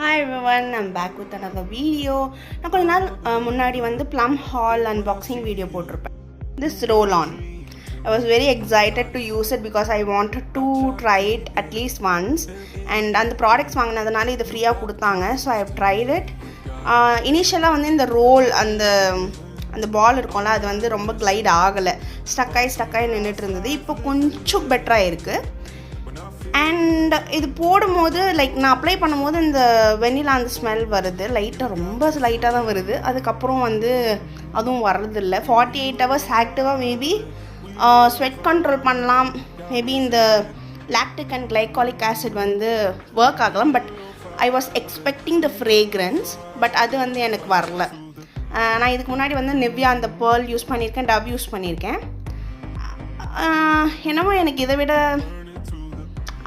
Hi everyone, I'm back with another video. நான் கொஞ்ச நாள் முன்னாடி வந்து Plum Haul unboxing video போட்டிருப்பேன். This roll on. I was very excited to use it because I wanted to try it at least once. And அந்த products வாங்கினதுனால இது ஃப்ரீயாக கொடுத்தாங்க. So I have tried it. இனிஷியலாக வந்து இந்த ரோல் அந்த பால் இருக்கும்ல அது வந்து ரொம்ப கிளைட் ஆகலை, ஸ்டக்காகி நின்றுட்டு இருந்தது. இப்போ கொஞ்சம் பெட்டராக இருக்குது. அண்ட் இது போடும்போது லைக் நான் அப்ளை பண்ணும்போது இந்த வெண்ணிலா அந்த ஸ்மெல் வருது, ரொம்ப லைட்டாக தான் வருது. அதுக்கப்புறம் வந்து அதுவும் வர்றதில்லை. 48 hours ஆக்டிவாக மேபி ஸ்வெட் கண்ட்ரோல் பண்ணலாம். மேபி இந்த லாக்டிக் அண்ட் கிளைகாலிக் ஆசிட் வந்து ஒர்க் ஆகலாம். But I was expecting the fragrance, but அது வந்து எனக்கு வரல. நான் இதுக்கு முன்னாடி வந்து நிவ்யா அந்த பேர்ல் யூஸ் பண்ணியிருக்கேன், டவ் யூஸ் பண்ணியிருக்கேன். என்னமோ எனக்கு இதை விட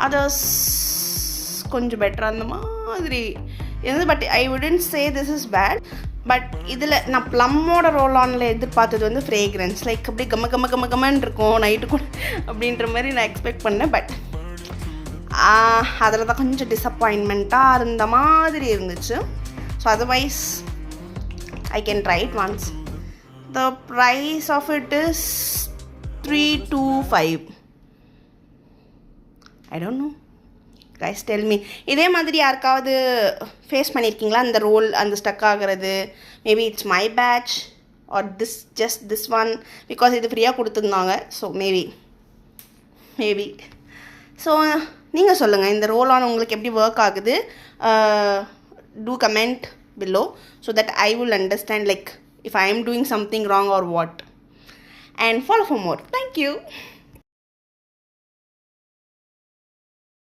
அதர்ஸ் கொஞ்சம் பெட்டராக அந்த மாதிரி இருந்தது. But I wouldn't say this is bad. But இதில் நான் ப்ளம்மோட ரோல் ஆனில் எதிர்பார்த்தது வந்து ஃப்ரேக்ரன்ஸ் லைக் அப்படி கம்மன்னு இருக்கும் நைட்டு கூட அப்படின்ற மாதிரி நான் எக்ஸ்பெக்ட் பண்ணேன். பட் அதில் தான் கொஞ்சம் டிஸப்பாயின்மெண்ட்டாக இருந்த மாதிரி இருந்துச்சு. So otherwise I can try it once. The price of it is $325. I don't know. Guys, tell me. இதே மாதிரி யாருக்காவது ஃபேஸ் பண்ணியிருக்கீங்களா அந்த ரோல் அந்த ஸ்டக் ஆகிறது? Maybe it's my patch or just this one, because இது ஃப்ரீயாக கொடுத்துருந்தாங்க. ஸோ மேபி ஸோ நீங்கள் சொல்லுங்கள், இந்த ரோல் ஆன் உங்களுக்கு எப்படி ஒர்க் ஆகுது? Do comment below so that I will understand like if I am doing something wrong or what, and follow for more. Thank you.